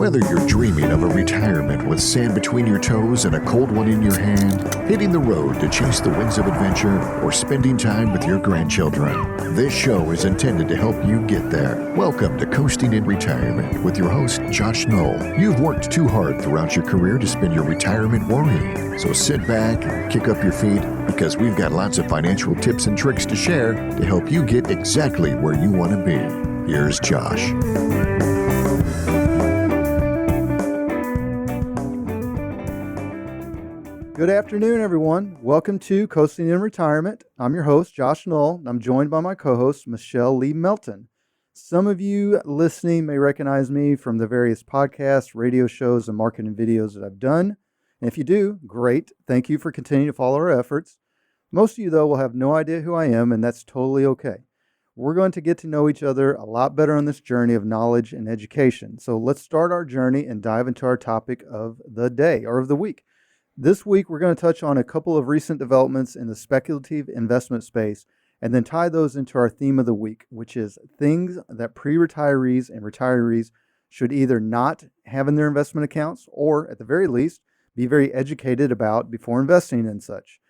Whether you're dreaming of a retirement with sand between your toes and a cold one in your hand, hitting the road to chase the winds of adventure, or spending time with your grandchildren, this show is intended to help you get there. Welcome to Coasting in Retirement with your host, Josh Knoll. You've worked too hard throughout your career to spend your retirement worrying. So sit back, kick up your feet, because we've got lots of financial tips and tricks to share to help you get exactly where you want to be. Here's Josh. Good afternoon, everyone. Welcome to Coasting in Retirement. I'm your host, Josh Knoll, and I'm joined by my co-host, Michelle Lee Melton. Some of you listening may recognize me from the various podcasts, radio shows, and marketing videos that I've done. And if you do, great. Thank you for continuing to follow our efforts. Most of you, though, will have no idea who I am, and that's totally okay. We're going to get to know each other a lot better on this journey of knowledge and education. So let's start our journey and dive into our topic of the day or of the week. This week, we're going to touch on a couple of recent developments in the speculative investment space and then tie those into our theme of the week, which is things that pre-retirees and retirees should either not have in their investment accounts or, at the very least, be very educated about before investing in such.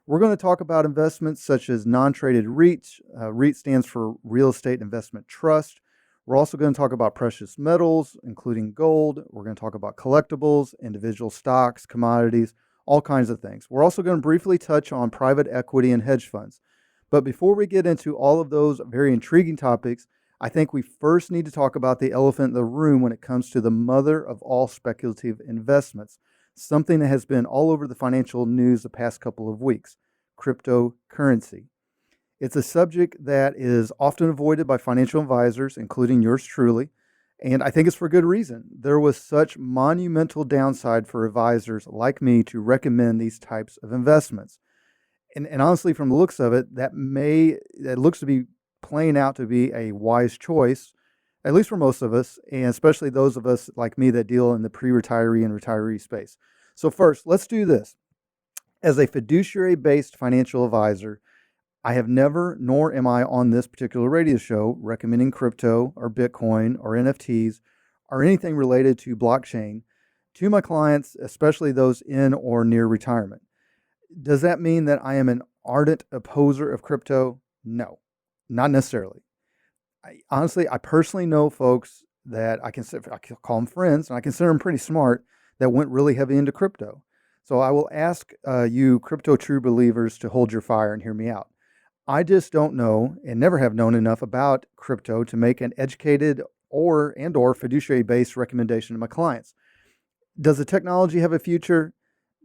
We're going to talk about investments such as non-traded REITs. REIT stands for Real Estate Investment Trust. We're also going to talk about precious metals, including gold. We're going to talk about collectibles, individual stocks, commodities, all kinds of things. We're also going to briefly touch on private equity and hedge funds. But before we get into all of those very intriguing topics, I think we first need to talk about the elephant in the room when it comes to the mother of all speculative investments, something that has been all over the financial news the past couple of weeks: cryptocurrency. It's a subject that is often avoided by financial advisors, including yours truly, and I think it's for good reason. There was such monumental downside for advisors like me to recommend these types of investments. And honestly, from the looks of it, it looks to be playing out to be a wise choice, at least for most of us, and especially those of us like me that deal in the pre-retiree and retiree space. So first, let's do this. As a fiduciary-based financial advisor, I have never, nor am I on this particular radio show, recommending crypto or Bitcoin or NFTs or anything related to blockchain to my clients, especially those in or near retirement. Does that mean that I am an ardent opposer of crypto? No, not necessarily. I personally know folks that I call them friends, and I consider them pretty smart, that went really heavy into crypto. So I will ask you crypto true believers to hold your fire and hear me out. I just don't know and never have known enough about crypto to make an educated or fiduciary-based recommendation to my clients. Does the technology have a future?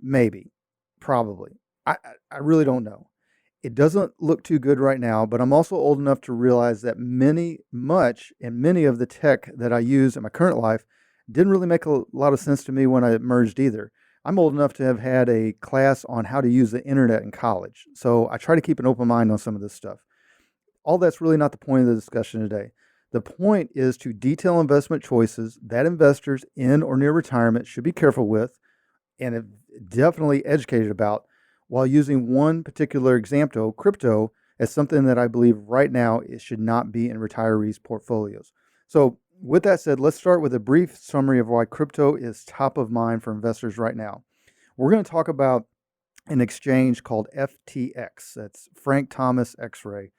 Maybe. Probably. I really don't know. It doesn't look too good right now, but I'm also old enough to realize that many of the tech that I use in my current life didn't really make a lot of sense to me when I merged either. I'm old enough to have had a class on how to use the internet in college, so I try to keep an open mind on some of this stuff. All that's really not the point of the discussion today. The point is to detail investment choices that investors in or near retirement should be careful with and definitely educated about, while using one particular example, crypto, as something that I believe right now it should not be in retirees' portfolios. So with that said, let's start with a brief summary of why crypto is top of mind for investors right now. We're going to talk about an exchange called FTX. That's Frank Thomas X-ray.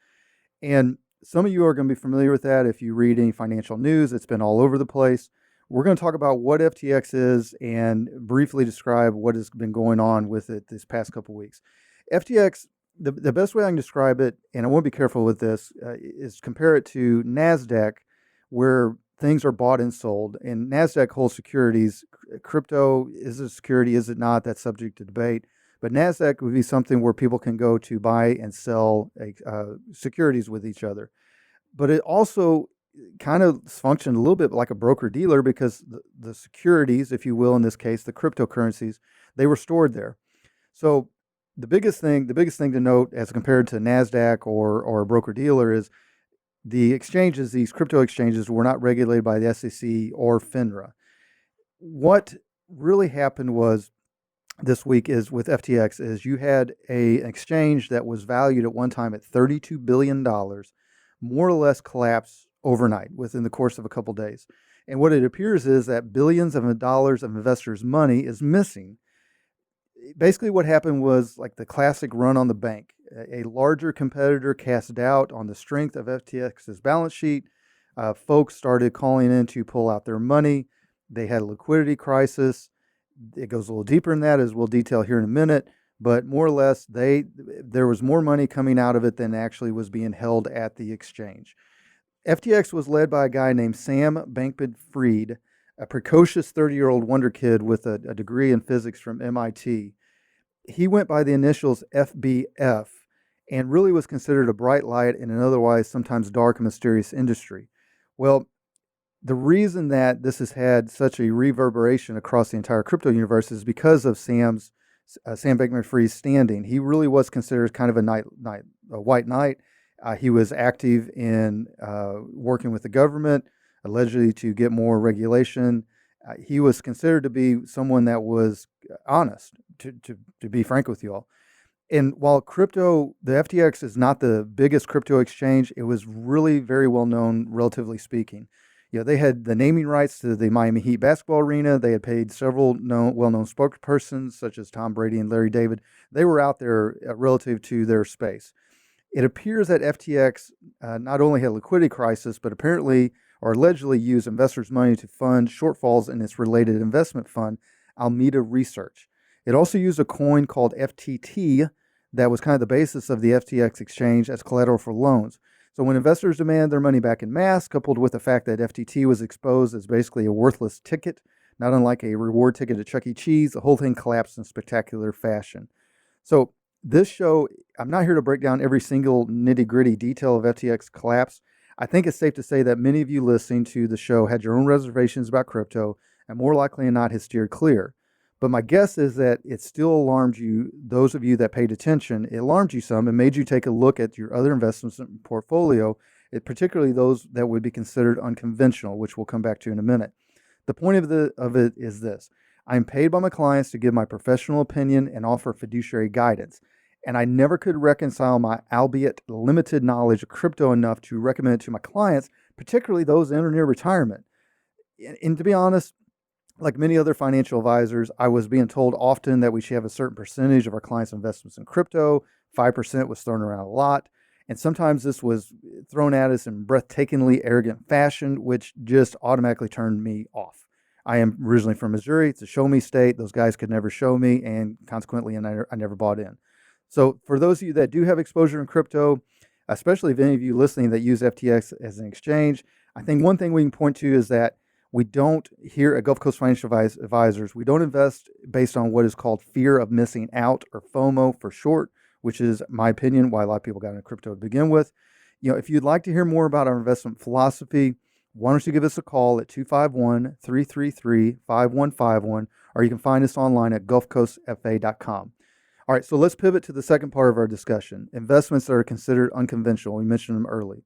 And some of you are going to be familiar with that if you read any financial news. It's been all over the place. We're going to talk about what FTX is and briefly describe what has been going on with it this past couple weeks. FTX, the best way I can describe it, and I want to be careful with this, is compare it to NASDAQ, where things are bought and sold. And NASDAQ holds securities. Crypto, is it a security? Is it not? That's subject to debate. But NASDAQ would be something where people can go to buy and sell securities with each other. But it also kind of functioned a little bit like a broker-dealer, because the securities, if you will, in this case, the cryptocurrencies, they were stored there. So the biggest thing to note as compared to NASDAQ or a broker-dealer is the exchanges, these crypto exchanges, were not regulated by the SEC or FINRA. What really happened was this week is with FTX is you had an exchange that was valued at one time at $32 billion, more or less collapse overnight within the course of a couple days. And what it appears is that billions of dollars of investors' money is missing. Basically, what happened was like the classic run on the bank. A larger competitor cast doubt on the strength of FTX's balance sheet. Folks started calling in to pull out their money. They had a liquidity crisis. It goes a little deeper than that, as we'll detail here in a minute. But more or less, there was more money coming out of it than actually was being held at the exchange. FTX was led by a guy named Sam Bankman-Fried, a precocious 30-year-old wonder kid with a degree in physics from MIT. He went by the initials FBF and really was considered a bright light in an otherwise sometimes dark and mysterious industry. Well, the reason that this has had such a reverberation across the entire crypto universe is because of Sam Bankman-Fried's standing. He really was considered kind of a white knight. He was active in working with the government, allegedly to get more regulation. He was considered to be someone that was honest, to be frank with you all. And while the FTX is not the biggest crypto exchange, it was really very well known, relatively speaking. They had the naming rights to the Miami Heat basketball arena. They had paid several well-known spokespersons, such as Tom Brady and Larry David. They were out there relative to their space. It appears that FTX not only had a liquidity crisis, but apparently or allegedly used investors' money to fund shortfalls in its related investment fund, Alameda Research. It also used a coin called FTT that was kind of the basis of the FTX exchange as collateral for loans. So when investors demand their money back in mass, coupled with the fact that FTT was exposed as basically a worthless ticket, not unlike a reward ticket at Chuck E. Cheese, the whole thing collapsed in spectacular fashion. So this show, I'm not here to break down every single nitty-gritty detail of FTX collapse. I think it's safe to say that many of you listening to the show had your own reservations about crypto and more likely than not has steered clear. But my guess is that it still alarmed you, those of you that paid attention, it alarmed you some and made you take a look at your other investments in portfolio, particularly those that would be considered unconventional, which we'll come back to in a minute. The point of it is this. I'm paid by my clients to give my professional opinion and offer fiduciary guidance. And I never could reconcile my albeit limited knowledge of crypto enough to recommend it to my clients, particularly those in or near retirement. And to be honest, like many other financial advisors, I was being told often that we should have a certain percentage of our clients' investments in crypto. 5% was thrown around a lot. And sometimes this was thrown at us in breathtakingly arrogant fashion, which just automatically turned me off. I am originally from Missouri. It's a show me state. Those guys could never show me, and consequently, I never bought in. So for those of you that do have exposure in crypto, especially if any of you listening that use FTX as an exchange, I think one thing we can point to is that we don't, here at Gulf Coast Financial Advisors, we don't invest based on what is called fear of missing out, or FOMO for short, which is, my opinion, why a lot of people got into crypto to begin with. If you'd like to hear more about our investment philosophy, why don't you give us a call at 251-333-5151, or you can find us online at gulfcoastfa.com. All right, so let's pivot to the second part of our discussion, investments that are considered unconventional. We mentioned them early.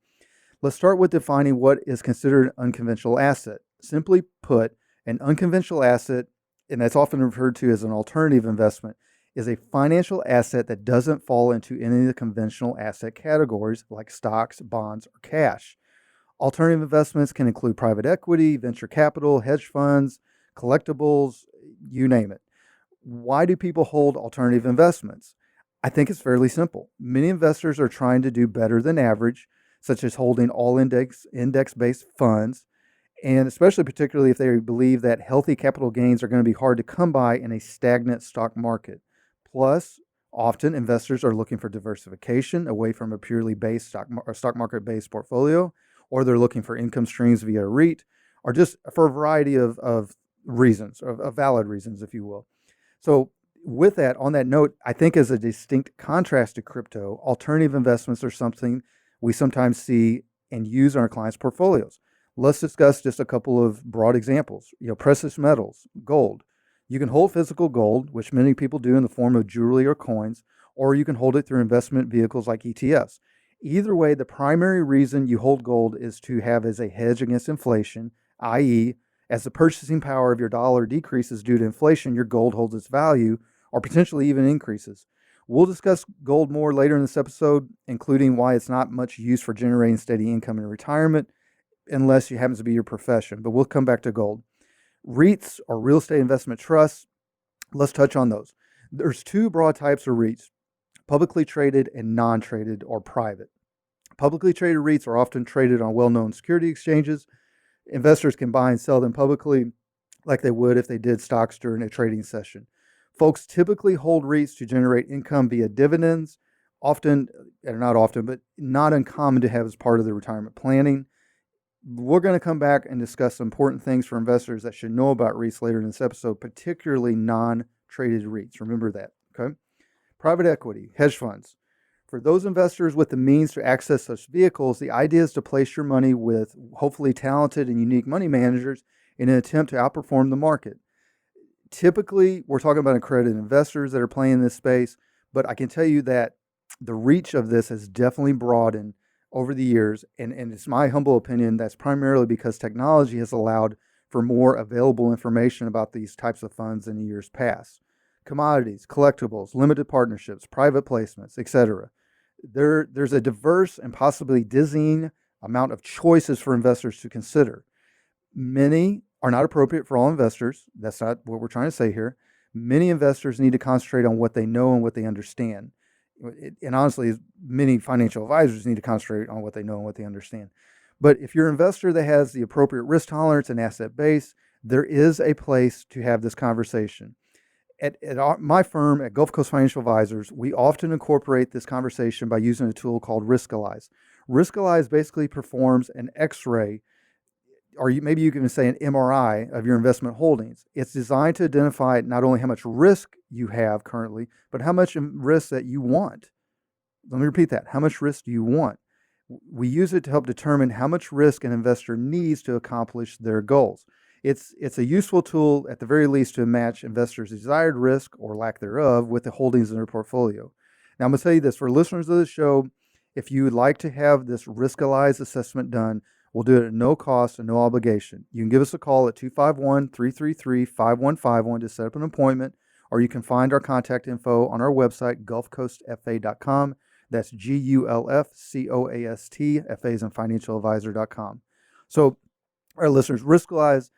Let's start with defining what is considered an unconventional asset. Simply put, an unconventional asset, and that's often referred to as an alternative investment, is a financial asset that doesn't fall into any of the conventional asset categories like stocks, bonds, or cash. Alternative investments can include private equity, venture capital, hedge funds, collectibles, you name it. Why do people hold alternative investments? I think it's fairly simple. Many investors are trying to do better than average, such as holding all index-based funds, and especially particularly if they believe that healthy capital gains are going to be hard to come by in a stagnant stock market. Plus, often investors are looking for diversification away from a purely stock market-based portfolio, or they're looking for income streams via a REIT, or just for a variety of reasons, of valid reasons, if you will. So with that, on that note, I think as a distinct contrast to crypto, alternative investments are something we sometimes see and use in our clients' portfolios. Let's discuss just a couple of broad examples. Precious metals, gold. You can hold physical gold, which many people do in the form of jewelry or coins, or you can hold it through investment vehicles like ETFs. Either way, the primary reason you hold gold is to have as a hedge against inflation, i.e., as the purchasing power of your dollar decreases due to inflation, your gold holds its value or potentially even increases. We'll discuss gold more later in this episode, including why it's not much use for generating steady income in retirement. unless it happens to be your profession. But we'll come back to gold. REITs, or real estate investment trusts. Let's touch on those. There's two broad types of REITs: publicly traded and non-traded or private. Publicly traded REITs are often traded on well-known security exchanges. Investors can buy and sell them publicly like they would if they did stocks during a trading session. Folks typically hold REITs to generate income via dividends, often, and not often, but not uncommon to have as part of their retirement planning. We're going to come back and discuss some important things for investors that should know about REITs later in this episode, particularly non-traded REITs. Remember that, okay? Private equity, hedge funds. For those investors with the means to access such vehicles, the idea is to place your money with hopefully talented and unique money managers in an attempt to outperform the market. Typically, we're talking about accredited investors that are playing in this space, but I can tell you that the reach of this has definitely broadened over the years, and it's my humble opinion that's primarily because technology has allowed for more available information about these types of funds in years past. Commodities, collectibles, limited partnerships, private placements, etc. There's a diverse and possibly dizzying amount of choices for investors to consider. Many are not appropriate for all investors. That's not what we're trying to say here. Many investors need to concentrate on what they know and what they understand. And honestly, many financial advisors need to concentrate on what they know and what they understand. But if you're an investor that has the appropriate risk tolerance and asset base, there is a place to have this conversation. At my firm, at Gulf Coast Financial Advisors, we often incorporate this conversation by using a tool called Riskalyze. Riskalyze basically performs an X-ray, or maybe you can say an MRI of your investment holdings. It's designed to identify not only how much risk you have currently, but how much risk that you want. Let me repeat that. How much risk do you want? We use it to help determine how much risk an investor needs to accomplish their goals. It's a useful tool, at the very least, to match investors' desired risk or lack thereof with the holdings in their portfolio. Now, I'm going to tell you this. For listeners of the show, if you would like to have this Riskalyze assessment done, we'll do it at no cost and no obligation. You can give us a call at 251-333-5151 to set up an appointment, or you can find our contact info on our website, gulfcoastfa.com. That's GULFCOAST, FA as in financialadvisor.com. So, our listeners, Riskalyze,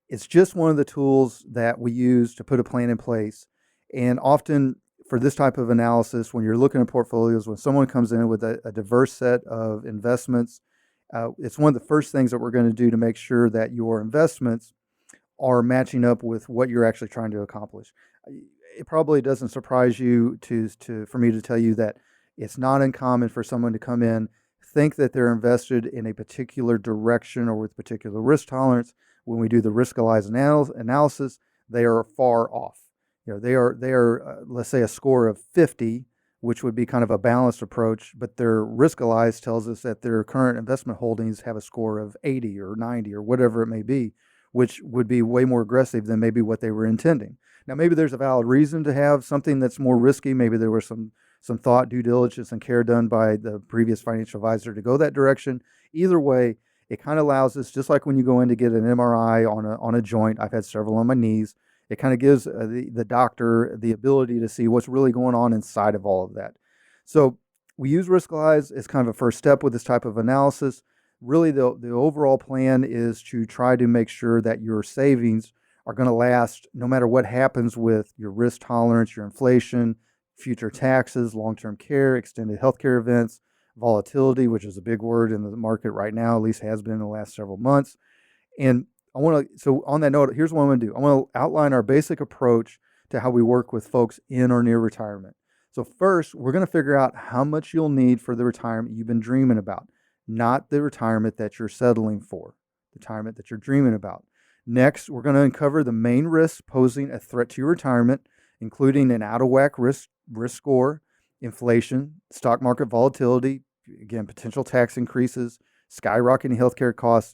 it's just one of the tools that we use to put a plan in place. And often for this type of analysis, when you're looking at portfolios, when someone comes in with a diverse set of investments, it's one of the first things that we're going to do to make sure that your investments are matching up with what you're actually trying to accomplish. It probably doesn't surprise you for me to tell you that it's not uncommon for someone to come in, think that they're invested in a particular direction or with particular risk tolerance. When we do the Riskalyze analysis, they are far off. They are let's say a score of 50, which would be kind of a balanced approach, but their Riskalyze tells us that their current investment holdings have a score of 80 or 90 or whatever it may be, which would be way more aggressive than maybe what they were intending. Now, maybe there's a valid reason to have something that's more risky. Maybe there was some thought, due diligence, and care done by the previous financial advisor to go that direction. Either way, it kind of allows us, just like when you go in to get an MRI on a joint. I've had several on my knees. It kind of gives the doctor the ability to see what's really going on inside of all of that. So we use Riskalyze as kind of a first step with this type of analysis. Really, the overall plan is to try to make sure that your savings are going to last no matter what happens with your risk tolerance, your inflation, future taxes, long-term care, extended healthcare events, volatility, which is a big word in the market right now, at least has been in the last several months. And so on that note, here's what I'm going to do. I want to outline our basic approach to how we work with folks in or near retirement. So first, we're going to figure out how much you'll need for the retirement you've been dreaming about, not the retirement that you're settling for, the retirement that you're dreaming about. Next, we're going to uncover the main risks posing a threat to your retirement, including an out-of-whack risk score, inflation, stock market volatility, again, potential tax increases, skyrocketing healthcare costs.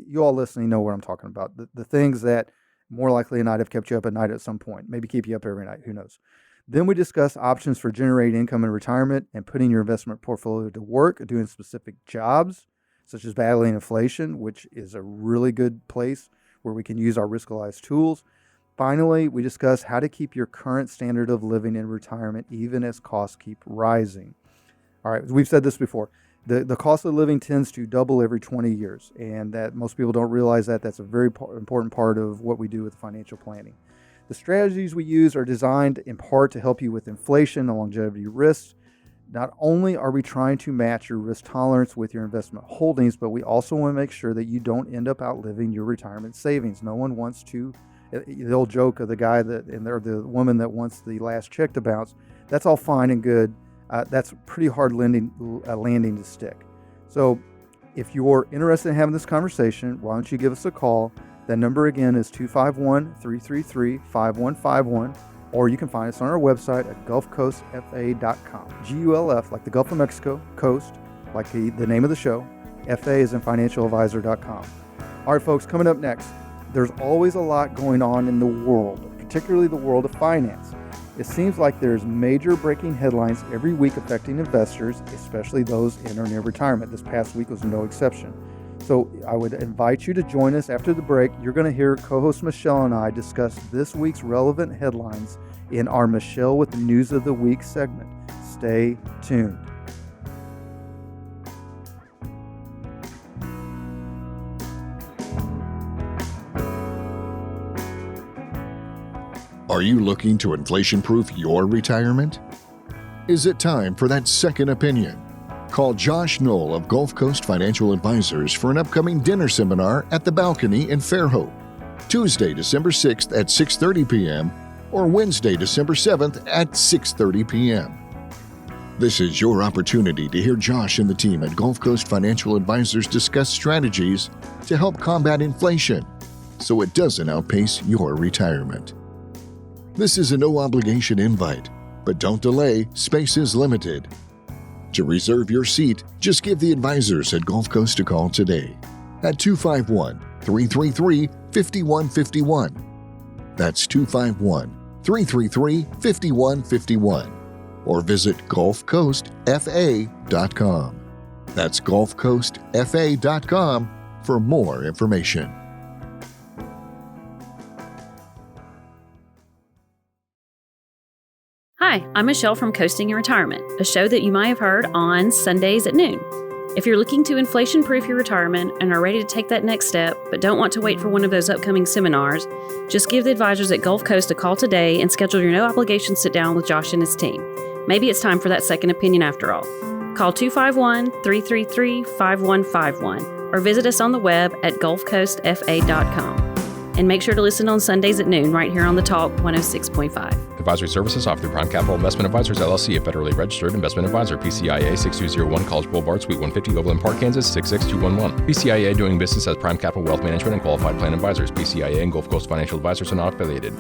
You all listening know what I'm talking about. The things that more likely than not have kept you up at night at some point, maybe keep you up every night, who knows. Then we discuss options for generating income in retirement and putting your investment portfolio to work, doing specific jobs, such as battling inflation, which is a really good place where we can use our Riskalyze tools. Finally, we discuss how to keep your current standard of living in retirement even as costs keep rising. All right, we've said this before. The cost of living tends to double every 20 years, and that most people don't realize that. That's a very important part of what we do with financial planning. The strategies we use are designed in part to help you with inflation and longevity risks. Not only are we trying to match your risk tolerance with your investment holdings, but we also want to make sure that you don't end up outliving your retirement savings. No one wants to, the old joke of the guy or the woman that wants the last check to bounce, that's all fine and good. That's pretty hard landing to stick. So if you're interested in having this conversation, why don't you give us a call? That number again is 251-333-5151. Or you can find us on our website at gulfcoastfa.com. GULF, like the Gulf of Mexico, Coast, like the name of the show. FA is in financialadvisor.com. All right, folks, coming up next, there's always a lot going on in the world, particularly the world of finance. It seems like there's major breaking headlines every week affecting investors, especially those in or near retirement. This past week was no exception. So I would invite you to join us after the break. You're going to hear co-host Michelle and I discuss this week's relevant headlines in our Michelle with the News of the Week segment. Stay tuned. Are you looking to inflation-proof your retirement? Is it time for that second opinion? Call Josh Knoll of Gulf Coast Financial Advisors for an upcoming dinner seminar at the Balcony in Fairhope, Tuesday, December 6th at 6:30 p.m. or Wednesday, December 7th at 6:30 p.m. This is your opportunity to hear Josh and the team at Gulf Coast Financial Advisors discuss strategies to help combat inflation so it doesn't outpace your retirement. This is a no-obligation invite, but don't delay, space is limited. To reserve your seat, just give the advisors at Gulf Coast a call today at 251-333-5151. That's 251-333-5151. Or visit gulfcoastfa.com. That's gulfcoastfa.com for more information. Hi, I'm Michelle from Coasting in Retirement, a show that you might have heard on Sundays at noon. If you're looking to inflation-proof your retirement and are ready to take that next step, but don't want to wait for one of those upcoming seminars, just give the advisors at Gulf Coast a call today and schedule your no-obligation sit-down with Josh and his team. Maybe it's time for that second opinion after all. Call 251-333-5151 or visit us on the web at gulfcoastfa.com. And make sure to listen on Sundays at noon right here on the Talk 106.5. Advisory services offered through Prime Capital Investment Advisors, LLC, a federally registered investment advisor. PCIA 6201 College Boulevard, Suite 150, Overland Park, Kansas 66211. PCIA doing business as Prime Capital Wealth Management and Qualified Plan Advisors. PCIA and Gulf Coast Financial Advisors are not affiliated.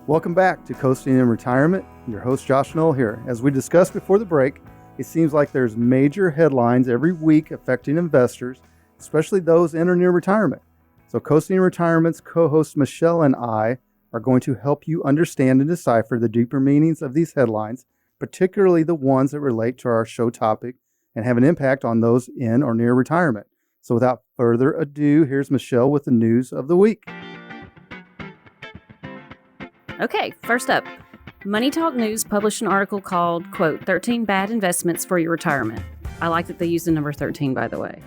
Welcome back to Coasting in Retirement. Your host, Josh Knoll here. As we discussed before the break, it seems like there's major headlines every week affecting investors, especially those in or near retirement. So Coasting in Retirement's co-host Michelle and I are going to help you understand and decipher the deeper meanings of these headlines, particularly the ones that relate to our show topic and have an impact on those in or near retirement. So without further ado, here's Michelle with the news of the week. Okay, first up, Money Talk News published an article called, quote, 13 Bad Investments for Your Retirement. I like that they used the number 13, by the way.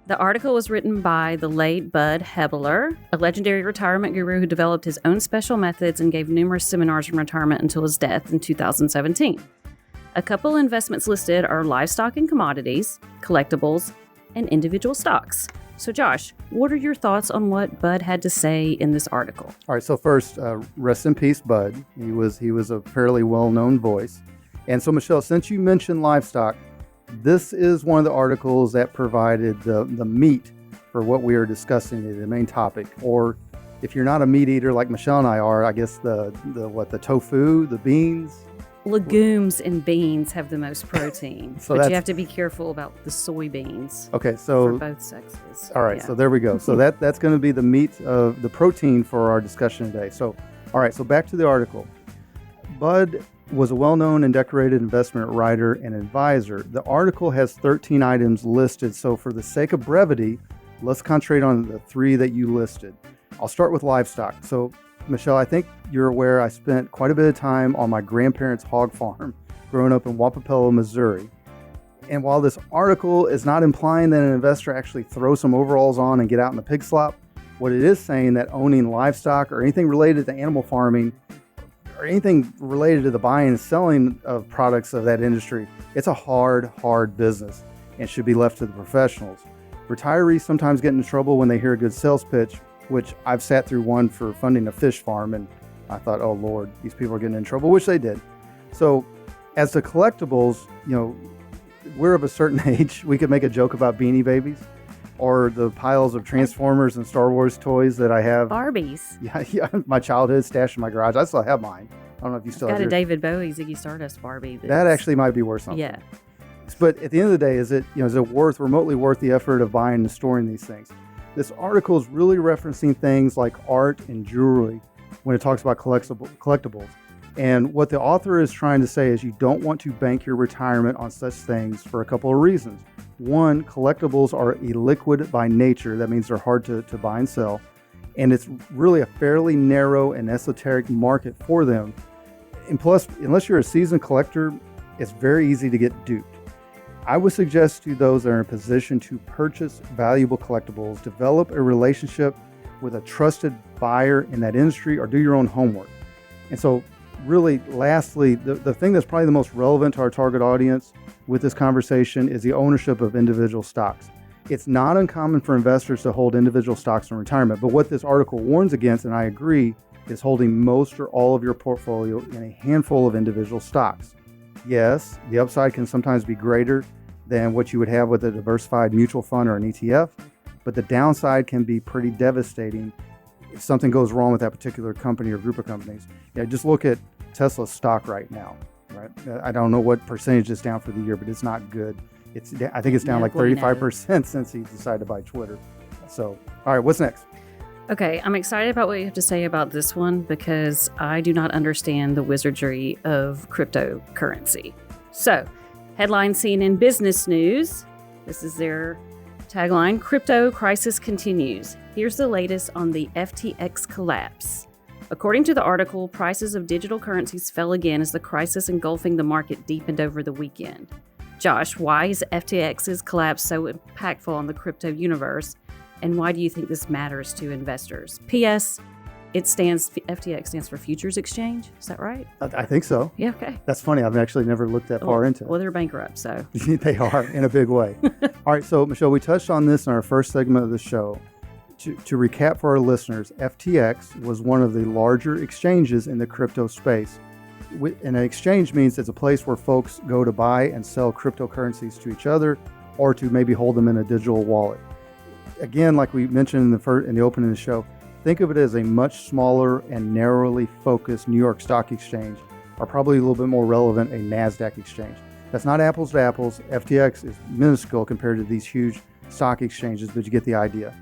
The article was written by the late Bud Hebeler, a legendary retirement guru who developed his own special methods and gave numerous seminars in retirement until his death in 2017. A couple investments listed are Lifestock and commodities, collectibles, and individual stocks. So Josh, what are your thoughts on what Bud had to say in this article? All right, so first, rest in peace, Bud. He was a fairly well-known voice. And so Michelle, since you mentioned Livestock, this is one of the articles that provided the meat for what we are discussing today, the main topic. Or if you're not a meat eater like Michelle and I are, I guess the tofu, the beans. Legumes and beans have the most protein, So but you have to be careful about the soybeans. Okay, so for both sexes. All right, Yeah. so there we go. So that's going to be the meat of the protein for our discussion today. So, all right, so back to the article. Bud was a well-known and decorated investment writer and advisor. The article has 13 items listed, so for the sake of brevity, let's concentrate on the 3 that you listed. I'll start with Livestock. So Michelle, I think you're aware I spent quite a bit of time on my grandparents' hog farm growing up in Wapapello, Missouri. And while this article is not implying that an investor actually throw some overalls on and get out in the pig slop, what it is saying that owning livestock or anything related to animal farming or anything related to the buying and selling of products of that industry, it's a hard business and should be left to the professionals. Retirees sometimes get into trouble when they hear a good sales pitch, which I've sat through one for funding a fish farm, and I thought, oh Lord, these people are getting in trouble, which they did. So as to collectibles, we're of a certain age. We could make a joke about Beanie Babies or the piles of Transformers and Star Wars toys that I have. Barbies. Yeah, my childhood stashed in my garage. I still have mine. I don't know if you still have got a yours. David Bowie Ziggy Stardust Barbie. That actually might be worth something. Yeah. But at the end of the day, is it remotely worth the effort of buying and storing these things? This article is really referencing things like art and jewelry when it talks about collectibles. And what the author is trying to say is you don't want to bank your retirement on such things for a couple of reasons. One, collectibles are illiquid by nature. That means they're hard to buy and sell. And it's really a fairly narrow and esoteric market for them. And plus, unless you're a seasoned collector, it's very easy to get duped. I would suggest to those that are in a position to purchase valuable collectibles, develop a relationship with a trusted buyer in that industry or do your own homework. And so really, lastly, the thing that's probably the most relevant to our target audience with this conversation is the ownership of individual stocks. It's not uncommon for investors to hold individual stocks in retirement, but what this article warns against, and I agree, is holding most or all of your portfolio in a handful of individual stocks. Yes, the upside can sometimes be greater than what you would have with a diversified mutual fund or an ETF, but the downside can be pretty devastating if something goes wrong with that particular company or group of companies. Just look at Tesla's stock right now, right? I don't know what percentage it's down for the year, but it's not good. I think it's down like 35% since he decided to buy Twitter. So, all right, what's next? Okay, I'm excited about what you have to say about this one because I do not understand the wizardry of cryptocurrency. So, headline seen in Business News. This is their tagline: Crypto crisis continues. Here's the latest on the FTX collapse. According to the article, prices of digital currencies fell again as the crisis engulfing the market deepened over the weekend. Josh, why is FTX's collapse so impactful on the crypto universe, and why do you think this matters to investors? P.S. FTX stands for Futures Exchange. Is that right? I think so. Yeah, okay. That's funny. I've actually never looked that far into it. Well, they're bankrupt, so. They are, in a big way. All right, so Michelle, we touched on this in our first segment of the show. To recap for our listeners, FTX was one of the larger exchanges in the crypto space. And an exchange means it's a place where folks go to buy and sell cryptocurrencies to each other or to maybe hold them in a digital wallet. Again, like we mentioned in the opening of the show, think of it as a much smaller and narrowly focused New York Stock Exchange, or probably a little bit more relevant, a NASDAQ exchange. That's not apples to apples. FTX is minuscule compared to these huge stock exchanges, but you get the idea.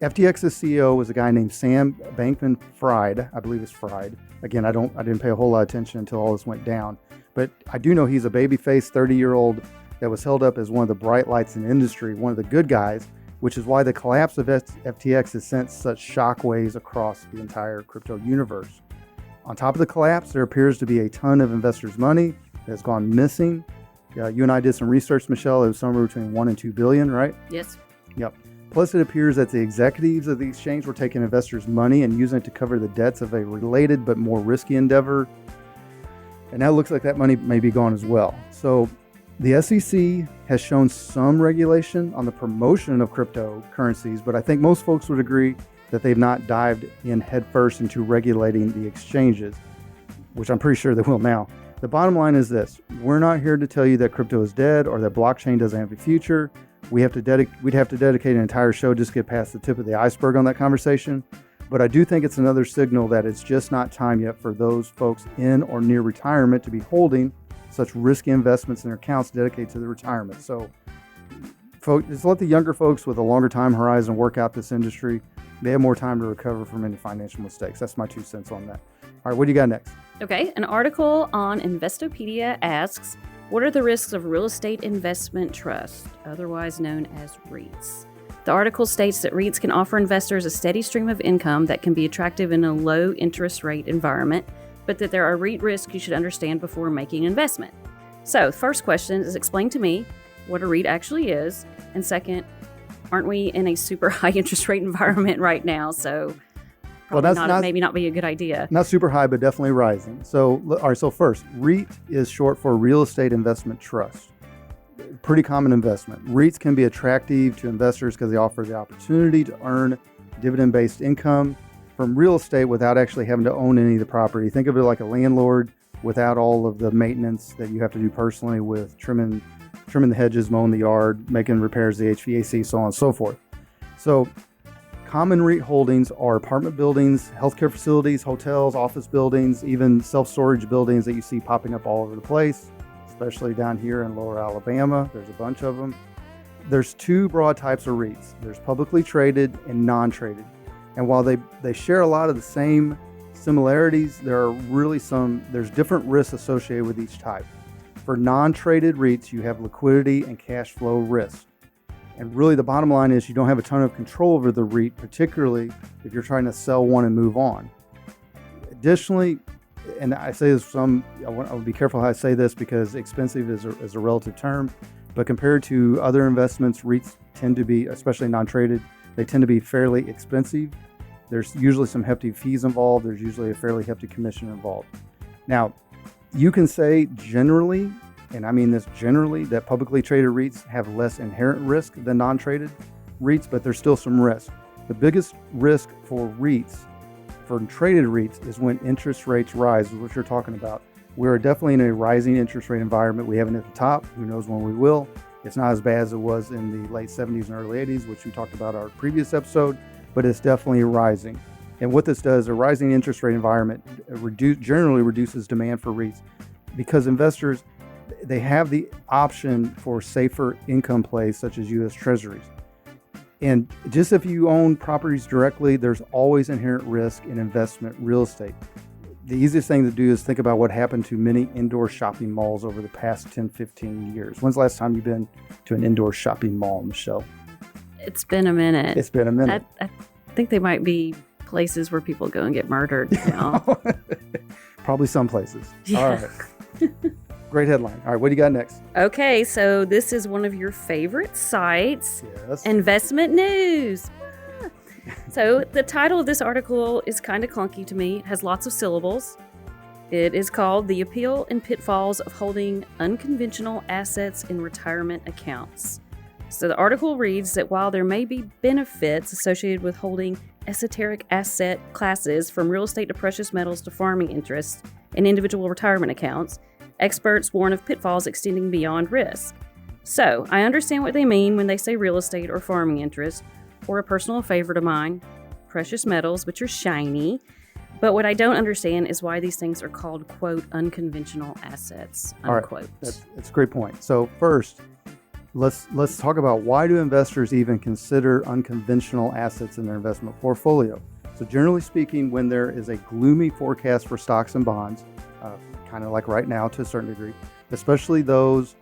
FTX's CEO was a guy named Sam Bankman-Fried. I believe it's Fried. Again, I didn't pay a whole lot of attention until all this went down. But I do know he's a baby-faced 30-year-old that was held up as one of the bright lights in the industry, one of the good guys, which is why the collapse of FTX has sent such shockwaves across the entire crypto universe. On top of the collapse, there appears to be a ton of investors' money that has gone missing. You and I did some research, Michelle. It was somewhere between 1 and 2 billion, right? Yes. Yep. Plus, it appears that the executives of the exchange were taking investors' money and using it to cover the debts of a related but more risky endeavor. And now it looks like that money may be gone as well. So the SEC has shown some regulation on the promotion of cryptocurrencies, but I think most folks would agree that they've not dived in headfirst into regulating the exchanges, which I'm pretty sure they will now. The bottom line is this: we're not here to tell you that crypto is dead or that blockchain doesn't have a future. We'd have to dedicate an entire show just to get past the tip of the iceberg on that conversation. But I do think it's another signal that it's just not time yet for those folks in or near retirement to be holding such risky investments in their accounts dedicated to the retirement. So folks, just let the younger folks with a longer time horizon work out this industry. They have more time to recover from any financial mistakes. That's my 2 cents on that. All right, what do you got next? Okay, an article on Investopedia asks, what are the risks of real estate investment trust, otherwise known as REITs? The article states that REITs can offer investors a steady stream of income that can be attractive in a low interest rate environment, but that there are REIT risks you should understand before making an investment. So, first question is explain to me what a REIT actually is, and second, aren't we in a super high interest rate environment right now? So, maybe not be a good idea. Not super high, but definitely rising. So, all right. So first, REIT is short for Real Estate Investment Trust. Pretty common investment. REITs can be attractive to investors because they offer the opportunity to earn dividend-based income from real estate without actually having to own any of the property. Think of it like a landlord without all of the maintenance that you have to do personally with trimming the hedges, mowing the yard, making repairs to the HVAC, so on and so forth. So common REIT holdings are apartment buildings, healthcare facilities, hotels, office buildings, even self-storage buildings that you see popping up all over the place, especially down here in lower Alabama. There's a bunch of them. There's two broad types of REITs. There's publicly traded and non-traded. And while they share a lot of the same similarities, there's different risks associated with each type. For non-traded REITs, you have liquidity and cash flow risk. And really the bottom line is you don't have a ton of control over the REIT, particularly if you're trying to sell one and move on. Additionally, and I say this I will be careful how I say this because expensive is a relative term, but compared to other investments, REITs tend to be, especially non-traded, they tend to be fairly expensive. There's usually some hefty fees involved. There's usually a fairly hefty commission involved. Now, you can say generally, and I mean this generally, that publicly traded REITs have less inherent risk than non-traded REITs, but there's still some risk. The biggest risk for REITs, for traded REITs, is when interest rates rise, which you're talking about. We're definitely in a rising interest rate environment. We haven't hit the top. Who knows when we will. It's not as bad as it was in the late 70s and early 80s, which we talked about our previous episode, but it's definitely rising. And what this does, a rising interest rate environment generally reduces demand for REITs because investors, they have the option for safer income plays such as U.S. Treasuries. And just if you own properties directly, there's always inherent risk in investment real estate. The easiest thing to do is think about what happened to many indoor shopping malls over the past 10, 15 years. When's the last time you've been to an indoor shopping mall, Michelle? It's been a minute. It's been a minute. I think they might be places where people go and get murdered now. Probably some places. Yeah. All right. Great headline. All right, what do you got next? Okay, so this is one of your favorite sites, Yes. Investment News. So the title of this article is kind of clunky to me. It has lots of syllables. It is called The Appeal and Pitfalls of Holding Unconventional Assets in Retirement Accounts. So the article reads that while there may be benefits associated with holding esoteric asset classes from real estate to precious metals to farming interests in individual retirement accounts, experts warn of pitfalls extending beyond risk. So I understand what they mean when they say real estate or farming interest, or a personal favorite of mine, precious metals, which are shiny. But what I don't understand is why these things are called, quote, unconventional assets, unquote. All right. That's a great point. So first, let's talk about why do investors even consider unconventional assets in their investment portfolio. So generally speaking, when there is a gloomy forecast for stocks and bonds, kind of like right now to a certain degree, especially those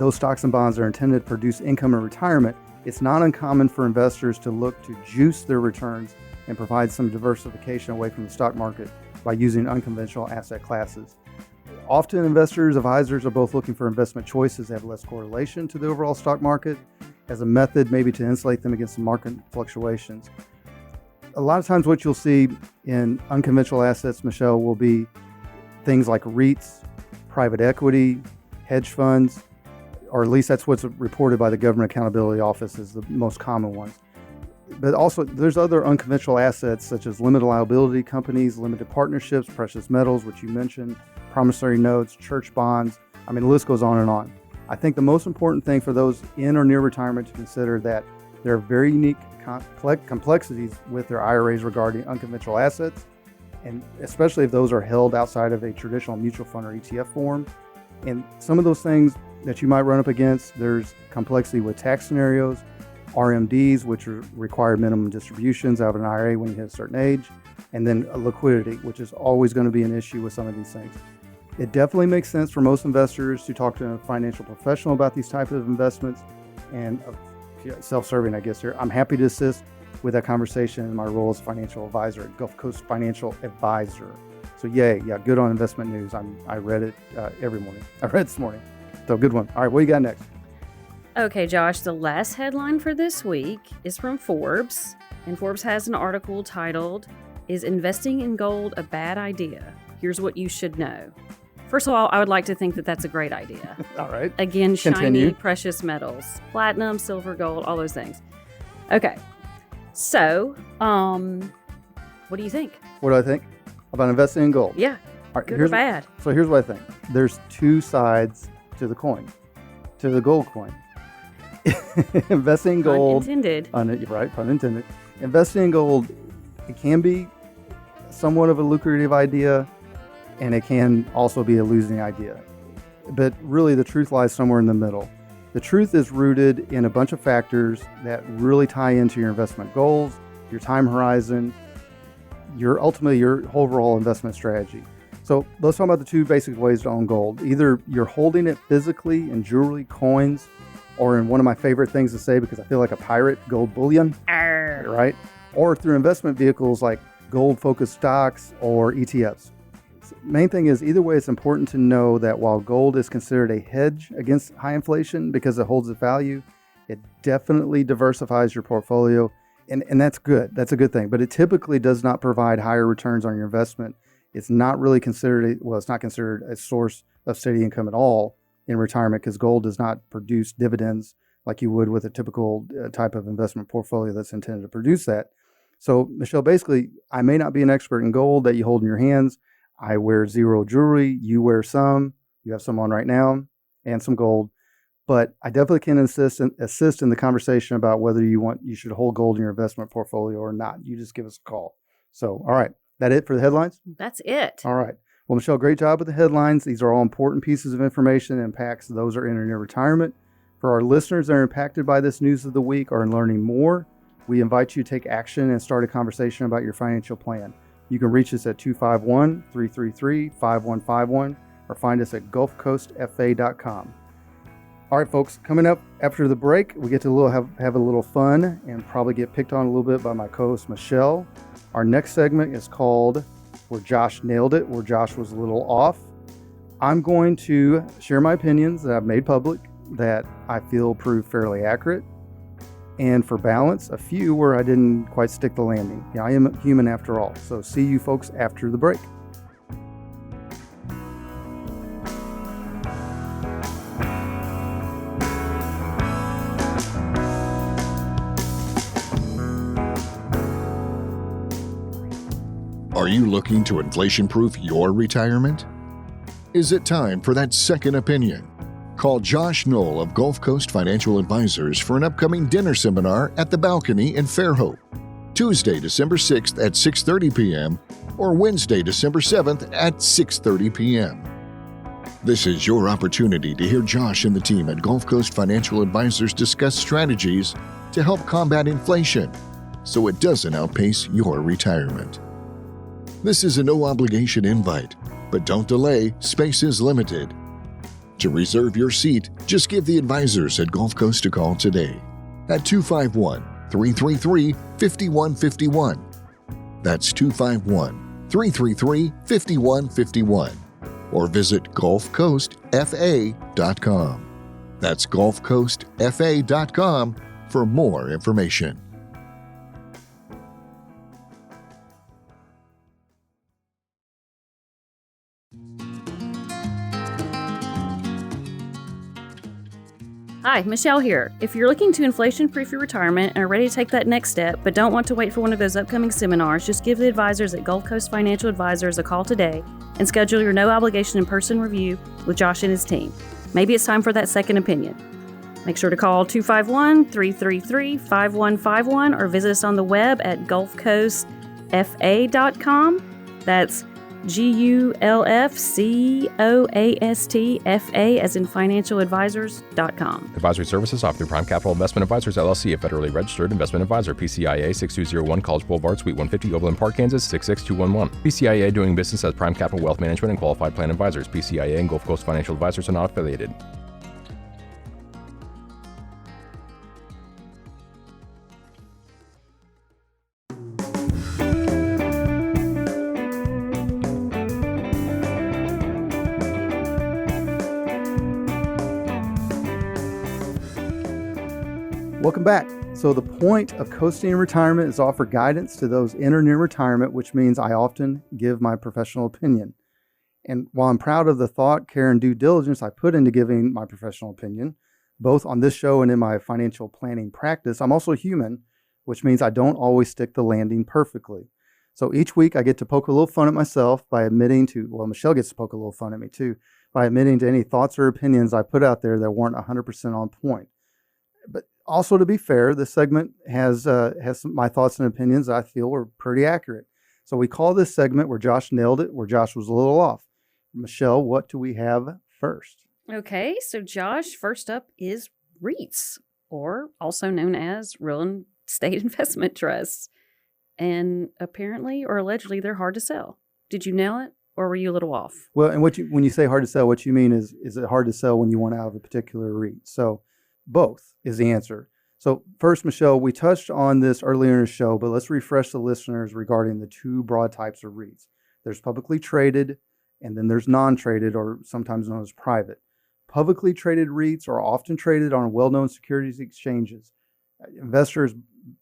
stocks and bonds that are intended to produce income in retirement, it's not uncommon for investors to look to juice their returns and provide some diversification away from the stock market by using unconventional asset classes. Often investors, advisors are both looking for investment choices that have less correlation to the overall stock market as a method maybe to insulate them against the market fluctuations. A lot of times what you'll see in unconventional assets, Michelle, will be things like REITs, private equity, hedge funds, or at least that's what's reported by the Government Accountability Office as the most common ones. But also there's other unconventional assets such as limited liability companies, limited partnerships, precious metals, which you mentioned, promissory notes, church bonds. I mean, the list goes on and on. I think the most important thing for those in or near retirement to consider that there are very unique complexities with their IRAs regarding unconventional assets, and especially if those are held outside of a traditional mutual fund or ETF form. And some of those things that you might run up against, there's complexity with tax scenarios, RMDs, which are required minimum distributions out of an IRA when you hit a certain age, and then liquidity, which is always going to be an issue with some of these things. It definitely makes sense for most investors to talk to a financial professional about these types of investments, and a self-serving, I guess. Here, I'm happy to assist with that conversation in my role as financial advisor at Gulf Coast Financial Advisor. So yay, yeah, good on investment news. I read it every morning. I read it this morning. So good one. All right, what you got next? Okay, Josh, the last headline for this week is from Forbes, and Forbes has an article titled, "Is Investing in Gold a Bad Idea? Here's What You Should Know." First of all, I would like to think that that's a great idea. All right. Again, Continue. shiny, precious metals, platinum, silver, gold, all those things. Okay, so, what do you think? What do I think about investing in gold? Yeah, All right, good or bad? So here's what I think. There's two sides to the coin, to the gold coin. Investing in gold. Pun intended. Right, pun intended. Investing in gold, it can be somewhat of a lucrative idea, and it can also be a losing idea. But really, the truth lies somewhere in the middle. The truth is rooted in a bunch of factors that really tie into your investment goals, your time horizon, ultimately your overall investment strategy. So let's talk about the two basic ways to own gold. Either you're holding it physically in jewelry, coins, or in one of my favorite things to say because I feel like a pirate, gold bullion, right? Or through investment vehicles like gold-focused stocks or ETFs. Main thing is, either way, it's important to know that while gold is considered a hedge against high inflation because it holds its value, it definitely diversifies your portfolio, and that's good. That's a good thing. But it typically does not provide higher returns on your investment. It's not really considered, it's not considered a source of steady income at all in retirement because gold does not produce dividends like you would with a typical type of investment portfolio that's intended to produce that. So, Michelle, basically, I may not be an expert in gold that you hold in your hands. I wear zero jewelry. You wear some. You have some on right now and some gold. But I definitely can assist in the conversation about whether you should hold gold in your investment portfolio or not. You just give us a call. So, all right. That it for the headlines? That's it. All right. Well, Michelle, great job with the headlines. These are all important pieces of information and impacts those are entering their retirement. For our listeners that are impacted by this news of the week or in learning more, we invite you to take action and start a conversation about your financial plan. You can reach us at 251-333-5151 or find us at gulfcoastfa.com. All right, folks, coming up after the break, we get to have a little fun and probably get picked on a little bit by my co-host, Michelle. Our next segment is called Where Josh Nailed It, where Josh was a little off. I'm going to share my opinions that I've made public that I feel prove fairly accurate. And for balance, a few where I didn't quite stick the landing. I am human after all. So see you folks after the break. Are you looking to inflation-proof your retirement? Is it time for that second opinion? Call Josh Knoll of Gulf Coast Financial Advisors for an upcoming dinner seminar at the Balcony in Fairhope, Tuesday, December 6th at 6:30 p.m. or Wednesday, December 7th at 6:30 p.m. This is your opportunity to hear Josh and the team at Gulf Coast Financial Advisors discuss strategies to help combat inflation so it doesn't outpace your retirement. This is a no-obligation invite, but don't delay, space is limited. To reserve your seat, just give the advisors at Gulf Coast a call today at 251-333-5151. That's 251-333-5151. Or visit gulfcoastfa.com. That's gulfcoastfa.com for more information. Hi, Michelle here. If you're looking to inflation-proof your retirement and are ready to take that next step, but don't want to wait for one of those upcoming seminars, just give the advisors at Gulf Coast Financial Advisors a call today and schedule your no-obligation in-person review with Josh and his team. Maybe it's time for that second opinion. Make sure to call 251-333-5151 or visit us on the web at gulfcoastfa.com. That's GULFCOASTFA as in financialadvisors.com. Advisory services offered through Prime Capital Investment Advisors, LLC, a federally registered investment advisor, PCIA 6201 College Boulevard, Suite 150, Overland Park, Kansas 66211. PCIA doing business as Prime Capital Wealth Management and Qualified Plan Advisors. PCIA and Gulf Coast Financial Advisors are not affiliated. Welcome back. So the point of coasting in retirement is to offer guidance to those in or near retirement, which means I often give my professional opinion. And while I'm proud of the thought, care, and due diligence I put into giving my professional opinion, both on this show and in my financial planning practice, I'm also human, which means I don't always stick the landing perfectly. So each week I get to poke a little fun at myself by admitting to, well, Michelle gets to poke a little fun at me too, by admitting to any thoughts or opinions I put out there that weren't 100% on point. But also, to be fair, this segment has my thoughts and opinions I feel were pretty accurate. So we call this segment where Josh nailed it, where Josh was a little off. Michelle, what do we have first? Okay, so Josh, first up is REITs, or also known as real estate investment trusts. And apparently or allegedly, they're hard to sell. Did you nail it, or were you a little off? Well, and when you say hard to sell, what you mean is it hard to sell when you want out of a particular REIT? So both is the answer. So first, Michelle, we touched on this earlier in the show, but let's refresh the listeners regarding the two broad types of REITs. There's publicly traded, and then there's non-traded, or sometimes known as private. Publicly traded REITs are often traded on well-known securities exchanges. Investors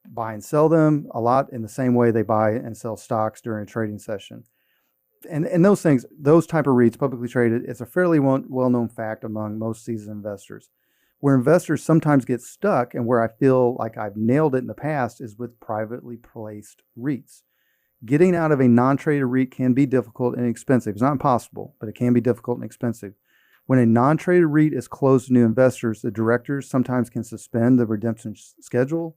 buy and sell them a lot in the same way they buy and sell stocks during a trading session. And those things, those type of REITs, publicly traded, it's a fairly well-known fact among most seasoned investors. Where investors sometimes get stuck and where I feel like I've nailed it in the past is with privately placed REITs. Getting out of a non-traded REIT can be difficult and expensive. It's not impossible, but it can be difficult and expensive. When a non-traded REIT is closed to new investors, the directors sometimes can suspend the redemption schedule.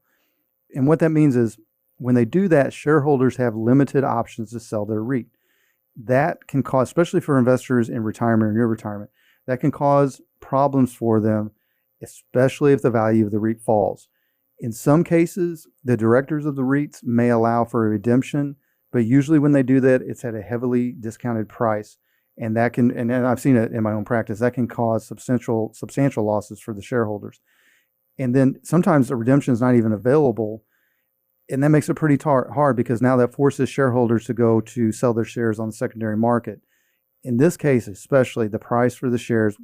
And what that means is when they do that, shareholders have limited options to sell their REIT. That can cause, especially for investors in retirement or near retirement, that can cause problems for them, especially if the value of the REIT falls. In some cases, the directors of the REITs may allow for a redemption, but usually when they do that, it's at a heavily discounted price. And that can, and I've seen it in my own practice, that can cause substantial losses for the shareholders. And then sometimes the redemption is not even available. And that makes it pretty hard because now that forces shareholders to go to sell their shares on the secondary market. In this case, especially, the price for the shares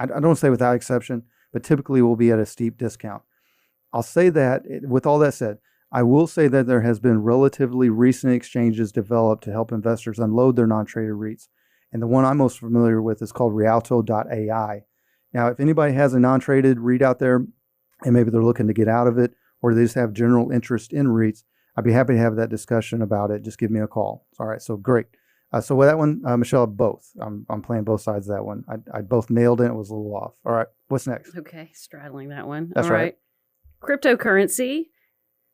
I don't say without exception, but typically will be at a steep discount. I'll say that, with all that said, I will say that there has been relatively recent exchanges developed to help investors unload their non-traded REITs. And the one I'm most familiar with is called Rialto.ai. Now, if anybody has a non-traded REIT out there, and maybe they're looking to get out of it, or they just have general interest in REITs, I'd be happy to have that discussion about it. Just give me a call. All right, so great. So with that one, Michelle, both. I'm playing both sides of that one. I both nailed it. It was a little off. All right, what's next? Okay, straddling that one. That's all right. Cryptocurrency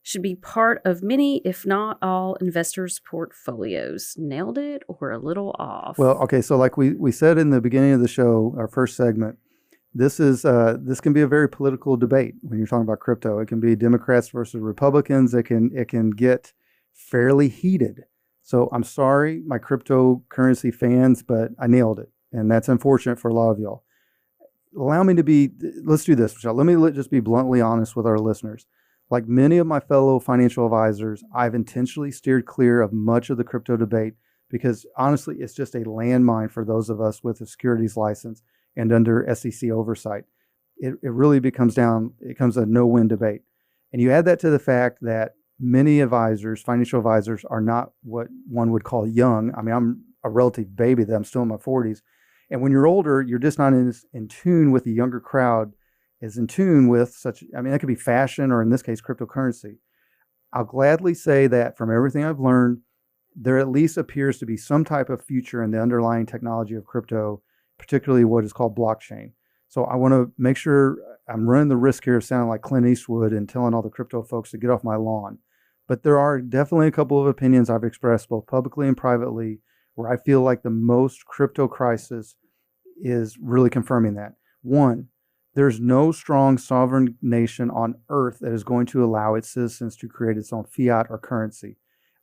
should be part of many, if not all, investors' portfolios. Nailed it or a little off? Well, okay, so like we said in the beginning of the show, our first segment, this can be a very political debate when you're talking about crypto. It can be Democrats versus Republicans. It can get fairly heated. So I'm sorry, my cryptocurrency fans, but I nailed it. And that's unfortunate for a lot of y'all. Let's do this, Michelle. Let me just be bluntly honest with our listeners. Like many of my fellow financial advisors, I've intentionally steered clear of much of the crypto debate because honestly, it's just a landmine for those of us with a securities license and under SEC oversight. It really becomes a no-win debate. And you add that to the fact that many financial advisors are not what one would call young. I mean, I'm a relative baby that I'm still in my 40s. And when you're older, you're just not in tune with the younger crowd is in tune with that could be fashion or in this case, cryptocurrency. I'll gladly say that from everything I've learned, there at least appears to be some type of future in the underlying technology of crypto, particularly what is called blockchain. So I want to make sure I'm running the risk here of sounding like Clint Eastwood and telling all the crypto folks to get off my lawn. But there are definitely a couple of opinions I've expressed both publicly and privately where I feel like the most crypto crisis is really confirming that. One, there's no strong sovereign nation on earth that is going to allow its citizens to create its own fiat or currency.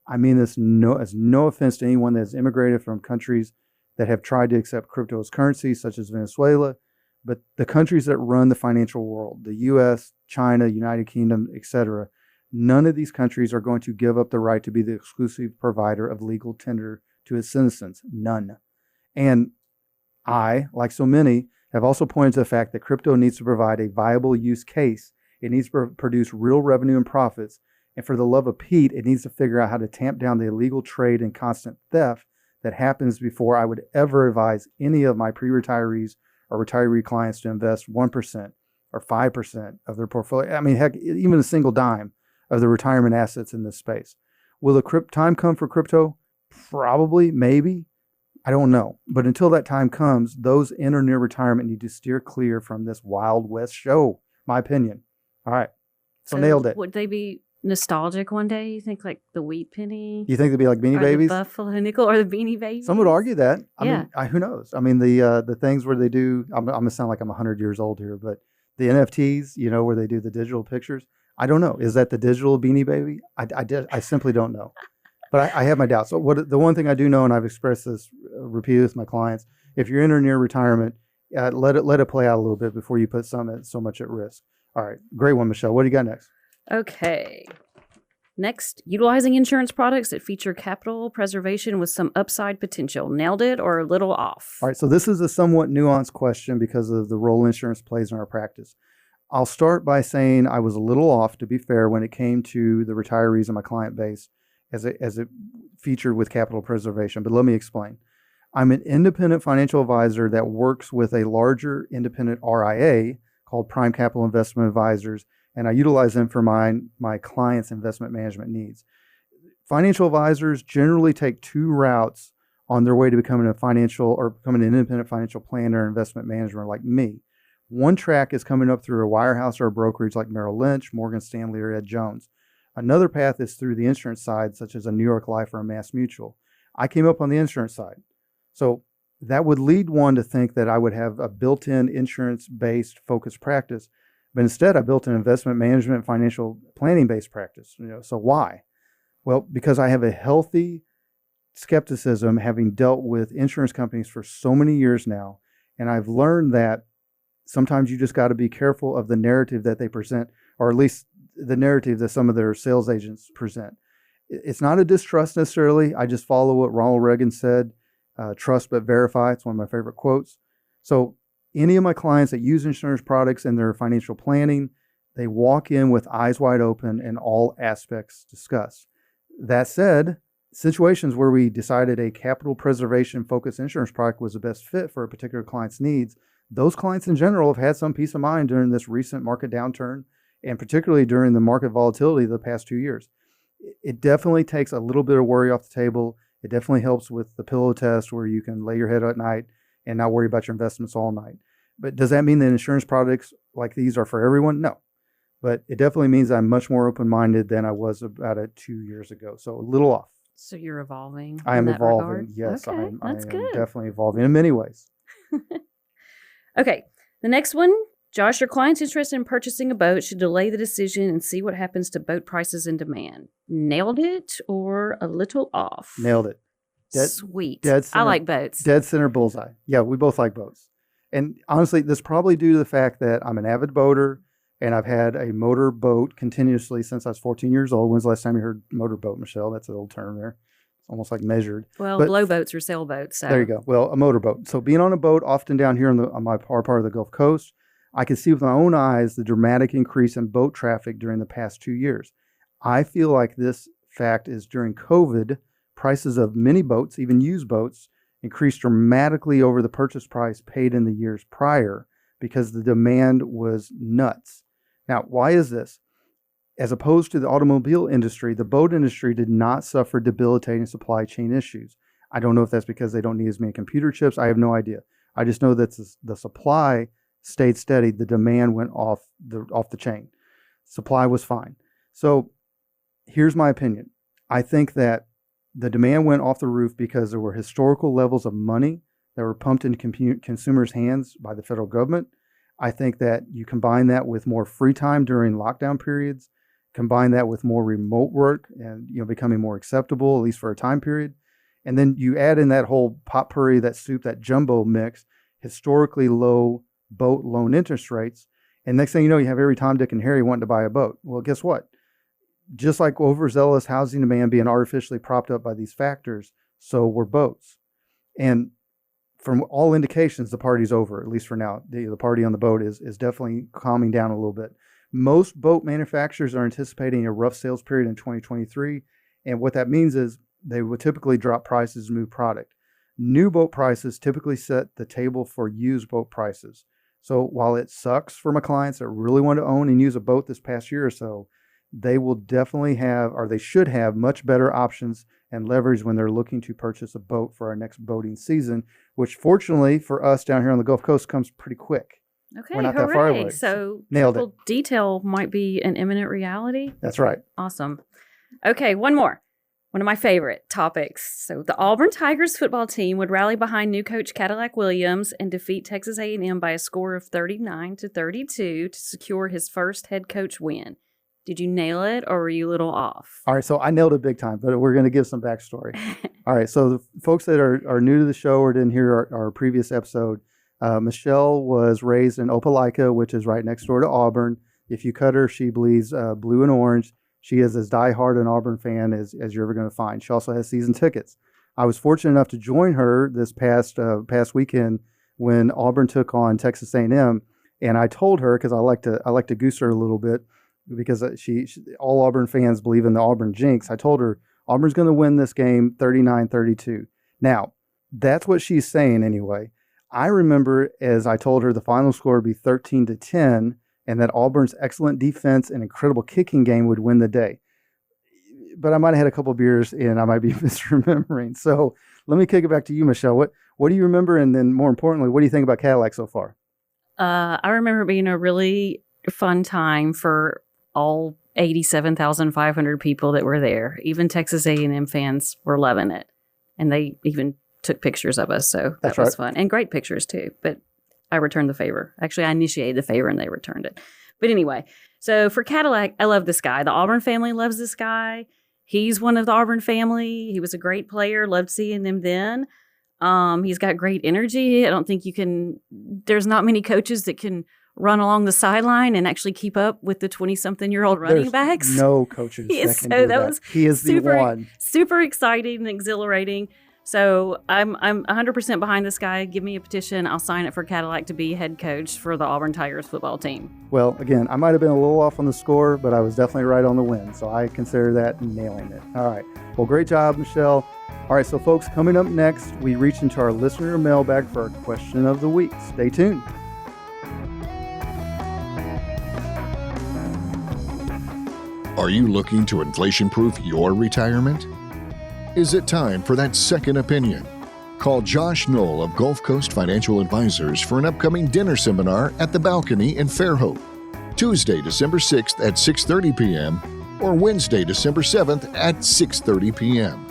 I mean this as no offense to anyone that has immigrated from countries that have tried to accept crypto as currency, such as Venezuela, but the countries that run the financial world, the US, China, United Kingdom, etc., none of these countries are going to give up the right to be the exclusive provider of legal tender to its citizens. None. And I, like so many, have also pointed to the fact that crypto needs to provide a viable use case It needs to produce real revenue and profits. And for the love of Pete, it needs to figure out how to tamp down the illegal trade and constant theft that happens before I would ever advise any of my pre-retirees or retiree clients to invest 1% or 5% of their portfolio. I mean, heck, even a single dime of the retirement assets in this space. Will the time come for crypto? Probably, maybe. I don't know. But until that time comes, those in or near retirement need to steer clear from this Wild West show, my opinion. All right. So nailed it. Would they be nostalgic one day? You think like the wheat penny? You think they'd be like Beanie Babies? The Buffalo Nickel or the Beanie Babies? Some would argue that. I Yeah. mean, who knows? I mean, the things where they do, I'm going to sound like I'm 100 years old here, but the NFTs, where they do the digital pictures, I don't know. Is that the digital Beanie Baby? I simply don't know. But I have my doubts. So the one thing I do know, and I've expressed this repeatedly with my clients, if you're in or near retirement, let it play out a little bit before you put so much at risk. All right. Great one, Michelle. What do you got next? Okay. Next, utilizing insurance products that feature capital preservation with some upside potential. Nailed it or a little off? All right. So this is a somewhat nuanced question because of the role insurance plays in our practice. I'll start by saying I was a little off, to be fair, when it came to the retirees in my client base as it featured with capital preservation. But let me explain. I'm an independent financial advisor that works with a larger independent RIA called Prime Capital Investment Advisors, and I utilize them for my clients' investment management needs. Financial advisors generally take two routes on their way to becoming an independent financial planner or investment manager like me. One track is coming up through a wirehouse or a brokerage like Merrill Lynch, Morgan Stanley, or Ed Jones. Another path is through the insurance side, such as a New York Life or a Mass Mutual. I came up on the insurance side. So that would lead one to think that I would have a built-in insurance-based focused practice. But instead, I built an investment management, financial planning-based practice. So why? Well, because I have a healthy skepticism, having dealt with insurance companies for so many years now, and I've learned that sometimes you just got to be careful of the narrative that they present, or at least the narrative that some of their sales agents present. It's not a distrust necessarily. I just follow what Ronald Reagan said, trust but verify. It's one of my favorite quotes. So any of my clients that use insurance products in their financial planning, they walk in with eyes wide open and all aspects discussed. That said, situations where we decided a capital preservation focused insurance product was the best fit for a particular client's needs, those clients in general have had some peace of mind during this recent market downturn, and particularly during the market volatility of the past 2 years. It definitely takes a little bit of worry off the table. It definitely helps with the pillow test where you can lay your head at night and not worry about your investments all night. But does that mean that insurance products like these are for everyone? No. But it definitely means I'm much more open-minded than I was about 2 years ago. So a little off. So you're evolving. I am in that evolving. regard? Yes, Okay, I that's am good. definitely evolving in many ways. Okay, the next one. Josh, your client's interested in purchasing a boat should delay the decision and see what happens to boat prices and demand. Nailed it or a little off? Nailed it. Sweet. Dead I center, like boats. Dead center bullseye. Yeah, we both like boats. And honestly, this is probably due to the fact that I'm an avid boater and I've had a motor boat continuously since I was 14 years old. When's the last time you heard motor boat, Michelle? That's an old term there. It's almost like measured. Well, But blow boats or sailboats. So. there you go. Well, a motorboat. So being on a boat, often down here on my part of the Gulf Coast, I can see with my own eyes the dramatic increase in boat traffic during the past 2 years. I feel like this fact is during COVID, prices of many boats, even used boats, increased dramatically over the purchase price paid in the years prior because the demand was nuts. Now, why is this? As opposed to the automobile industry, the boat industry did not suffer debilitating supply chain issues. I don't know if that's because they don't need as many computer chips. I have no idea. I just know that the supply stayed steady. The demand went off the chain. Supply was fine. So here's my opinion. I think that the demand went off the roof because there were historical levels of money that were pumped into consumers' hands by the federal government. I think that you combine that with more free time during lockdown periods, combine that with more remote work and becoming more acceptable, at least for a time period. And then you add in that whole potpourri, that soup, that jumbo mix, historically low boat loan interest rates. And next thing you know, you have every Tom, Dick, and Harry wanting to buy a boat. Well, guess what? Just like overzealous housing demand being artificially propped up by these factors, so were boats. And from all indications, the party's over, at least for now. The party on the boat is definitely calming down a little bit. Most boat manufacturers are anticipating a rough sales period in 2023. And what that means is they will typically drop prices and move product. New boat prices typically set the table for used boat prices. So while it sucks for my clients that really want to own and use a boat this past year or so, they will definitely have, or they should have, much better options and leverage when they're looking to purchase a boat for our next boating season, which fortunately for us down here on the Gulf Coast comes pretty quick. Okay, We're not hooray. that far away. So Nailed triple detail might be an imminent reality. That's right. Awesome. Okay, one more. One of my favorite topics. So the Auburn Tigers football team would rally behind new coach Cadillac Williams and defeat Texas A&M by a score of 39-32 to secure his first head coach win. Did you nail it or were you a little off? All right, so I nailed it big time, but we're going to give some backstory. All right, so the folks that are new to the show or didn't hear our previous episode, Michelle was raised in Opelika, which is right next door to Auburn. If you cut her, she bleeds blue and orange. She is as diehard an Auburn fan as you're ever going to find. She also has season tickets. I was fortunate enough to join her this past weekend when Auburn took on Texas A&M, and I told her, because I like to goose her a little bit, because she all Auburn fans believe in the Auburn jinx. I told her Auburn's going to win this game 39-32. Now, that's what she's saying anyway. I remember as I told her the final score would be 13-10 and that Auburn's excellent defense and incredible kicking game would win the day. But I might have had a couple beers and I might be misremembering. So let me kick it back to you, Michelle. What do you remember? And then more importantly, what do you think about Cadillac so far? I remember it being a really fun time for all 87,500 people that were there. Even Texas A&M fans were loving it. And they even took pictures of us. So that was fun. And great pictures too. But I returned the favor. Actually, I initiated the favor and they returned it. But anyway, so for Cadillac, I love this guy. The Auburn family loves this guy. He's one of the Auburn family. He was a great player. Loved seeing them then. He's got great energy. I don't think there's not many coaches that can run along the sideline and actually keep up with the 20-something-year-old running backs. No coaches that can do that. He is the one. Super exciting and exhilarating. So I'm 100% behind this guy. Give me a petition. I'll sign it for Cadillac to be head coach for the Auburn Tigers football team. Well, again, I might have been a little off on the score, but I was definitely right on the win. So I consider that nailing it. All right. Well, great job, Michelle. All right. So, folks, coming up next, we reach into our listener mailbag for our question of the week. Stay tuned. Are you looking to inflation-proof your retirement? Is it time for that second opinion? Call Josh Knoll of Gulf Coast Financial Advisors for an upcoming dinner seminar at the Balcony in Fairhope, Tuesday, December 6th at 6:30 p.m. or Wednesday, December 7th at 6:30 p.m.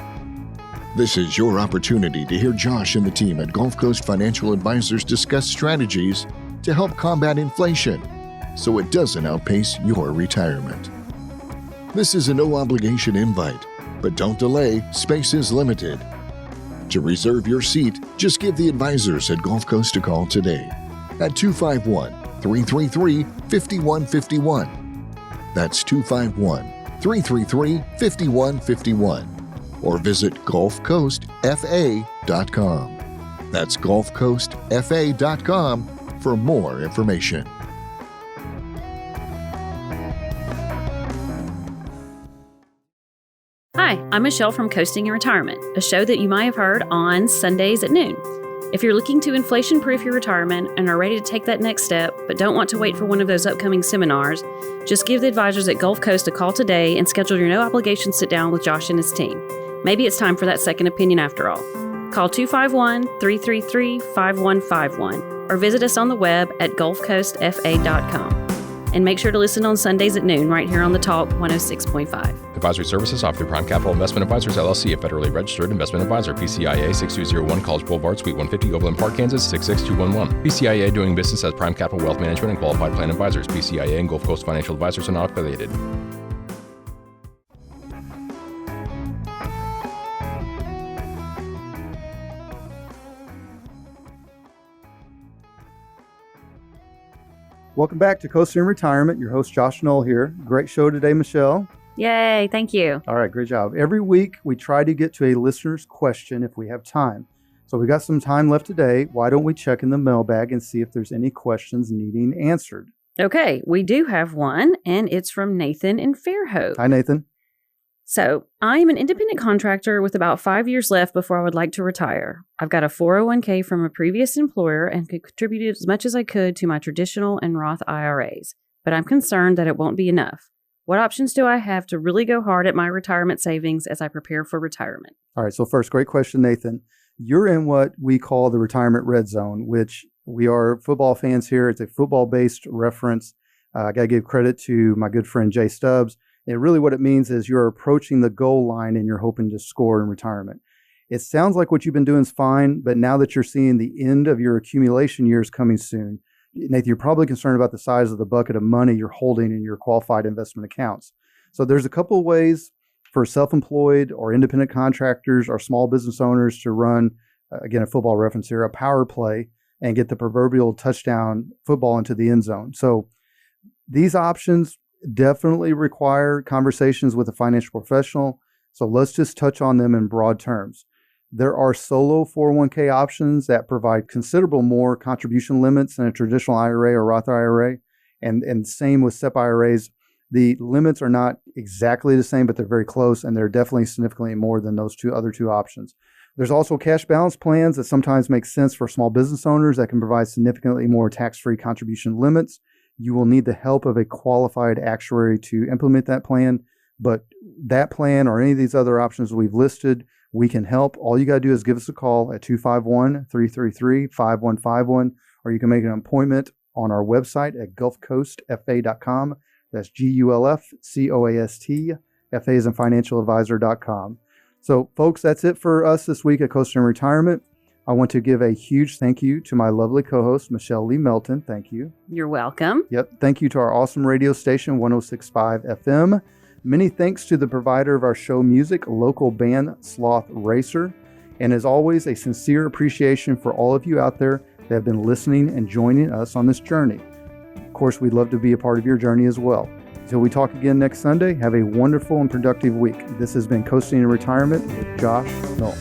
This is your opportunity to hear Josh and the team at Gulf Coast Financial Advisors discuss strategies to help combat inflation so it doesn't outpace your retirement. This is a no-obligation invite, but don't delay, space is limited. To reserve your seat, just give the advisors at Gulf Coast a call today at 251-333-5151. That's 251-333-5151. Or visit GulfCoastFA.com. That's GulfCoastFA.com for more information. Hi, I'm Michelle from Coasting and Retirement, a show that you might have heard on Sundays at noon. If you're looking to inflation-proof your retirement and are ready to take that next step, but don't want to wait for one of those upcoming seminars, just give the advisors at Gulf Coast a call today and schedule your no-obligation sit-down with Josh and his team. Maybe it's time for that second opinion after all. Call 251-333-5151 or visit us on the web at gulfcoastfa.com. And make sure to listen on Sundays at noon right here on the Talk 106.5. Advisory services offered through Prime Capital Investment Advisors, LLC, a federally registered investment advisor. PCIA 6201 College Boulevard, Suite 150, Overland Park, Kansas 66211. PCIA doing business as Prime Capital Wealth Management and Qualified Plan Advisors. PCIA and Gulf Coast Financial Advisors are not affiliated. Welcome back to Coasting and Retirement. Your host, Josh Knoll here. Great show today, Michelle. Yay, thank you. All right, great job. Every week, we try to get to a listener's question if we have time. So we got some time left today. Why don't we check in the mailbag and see if there's any questions needing answered? Okay, we do have one, and it's from Nathan in Fairhope. Hi, Nathan. So, I am an independent contractor with about 5 years left before I would like to retire. I've got a 401k from a previous employer and could contribute as much as I could to my traditional and Roth IRAs, but I'm concerned that it won't be enough. What options do I have to really go hard at my retirement savings as I prepare for retirement? All right, so first, great question, Nathan. You're in what we call the retirement red zone, which we are football fans here. It's a football-based reference. I got to give credit to my good friend Jay Stubbs. And really what it means is you're approaching the goal line and you're hoping to score in retirement. It sounds like what you've been doing is fine, but now that you're seeing the end of your accumulation years coming soon, Nathan, you're probably concerned about the size of the bucket of money you're holding in your qualified investment accounts. So there's a couple of ways for self-employed or independent contractors or small business owners to run, again, a football reference here, a power play and get the proverbial touchdown football into the end zone. So these options definitely require conversations with a financial professional. So let's just touch on them in broad terms. There are solo 401k options that provide considerable more contribution limits than a traditional IRA or Roth IRA. And same with SEP IRAs. The limits are not exactly the same, but they're very close, and they're definitely significantly more than those other two options. There's also cash balance plans that sometimes make sense for small business owners that can provide significantly more tax-free contribution limits. You will need the help of a qualified actuary to implement that plan, but that plan or any of these other options we've listed, we can help. All you got to do is give us a call at 251-333-5151, or you can make an appointment on our website at gulfcoastfa.com. That's GULFCOAST, FA as in financialadvisor.com. So, folks, that's it for us this week at Coasting Retirement. I want to give a huge thank you to my lovely co-host, Michelle Lee Melton. Thank you. You're welcome. Yep. Thank you to our awesome radio station, 106.5 FM. Many thanks to the provider of our show music, local band Sloth Racer. And as always, a sincere appreciation for all of you out there that have been listening and joining us on this journey. Of course, we'd love to be a part of your journey as well. Until we talk again next Sunday, have a wonderful and productive week. This has been Coasting in Retirement with Josh Knoll.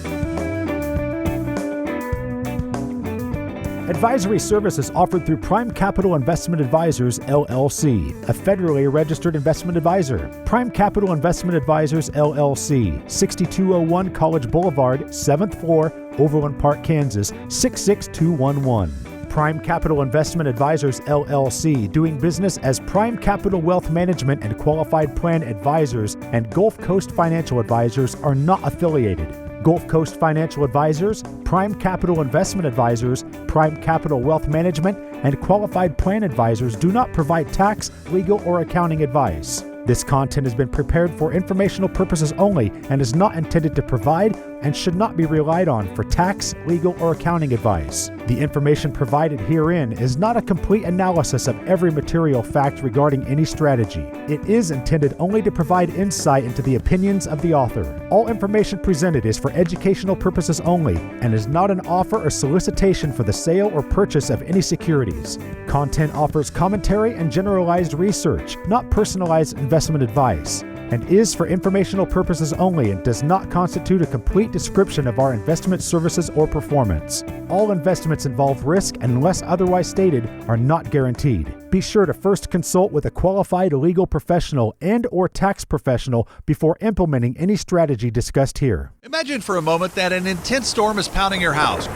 Advisory services offered through Prime Capital Investment Advisors, LLC, a federally registered investment advisor. Prime Capital Investment Advisors, LLC, 6201 College Boulevard, 7th floor, Overland Park, Kansas, 66211. Prime Capital Investment Advisors, LLC, doing business as Prime Capital Wealth Management and Qualified Plan Advisors and Gulf Coast Financial Advisors are not affiliated. Gulf Coast Financial Advisors, Prime Capital Investment Advisors, Prime Capital Wealth Management, and Qualified Plan Advisors do not provide tax, legal, or accounting advice. This content has been prepared for informational purposes only and is not intended to provide and should not be relied on for tax, legal, or accounting advice. The information provided herein is not a complete analysis of every material fact regarding any strategy. It is intended only to provide insight into the opinions of the author. All information presented is for educational purposes only and is not an offer or solicitation for the sale or purchase of any securities. Content offers commentary and generalized research, not personalized investment advice, and is for informational purposes only and does not constitute a complete description of our investment services or performance. All investments involve risk and, unless otherwise stated, are not guaranteed. Be sure to first consult with a qualified legal professional and/or tax professional before implementing any strategy discussed here. Imagine for a moment that an intense storm is pounding your house.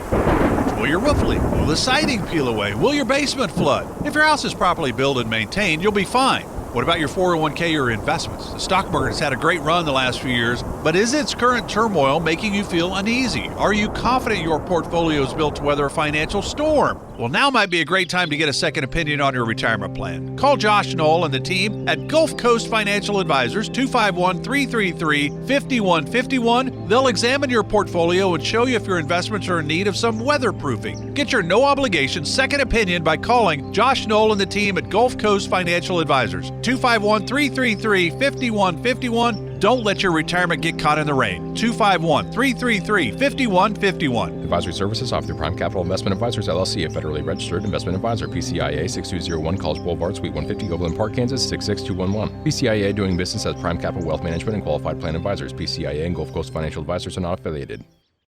Will your roof leak? Will the siding peel away? Will your basement flood? If your house is properly built and maintained, you'll be fine. What about your 401k or investments? The stock market's had a great run the last few years, but is its current turmoil making you feel uneasy? Are you confident your portfolio is built to weather a financial storm? Well, now might be a great time to get a second opinion on your retirement plan. Call Josh Knoll and the team at Gulf Coast Financial Advisors, 251-333-5151. They'll examine your portfolio and show you if your investments are in need of some weatherproofing. Get your no-obligation second opinion by calling Josh Knoll and the team at Gulf Coast Financial Advisors, 251-333-5151. Don't let your retirement get caught in the rain. 251-333-5151. Advisory services offered through Prime Capital Investment Advisors, LLC, a federally registered investment advisor. PCIA 6201 College Boulevard, Suite 150, Overland Park, Kansas 66211. PCIA doing business as Prime Capital Wealth Management and Qualified Plan Advisors. PCIA and Gulf Coast Financial Advisors are not affiliated.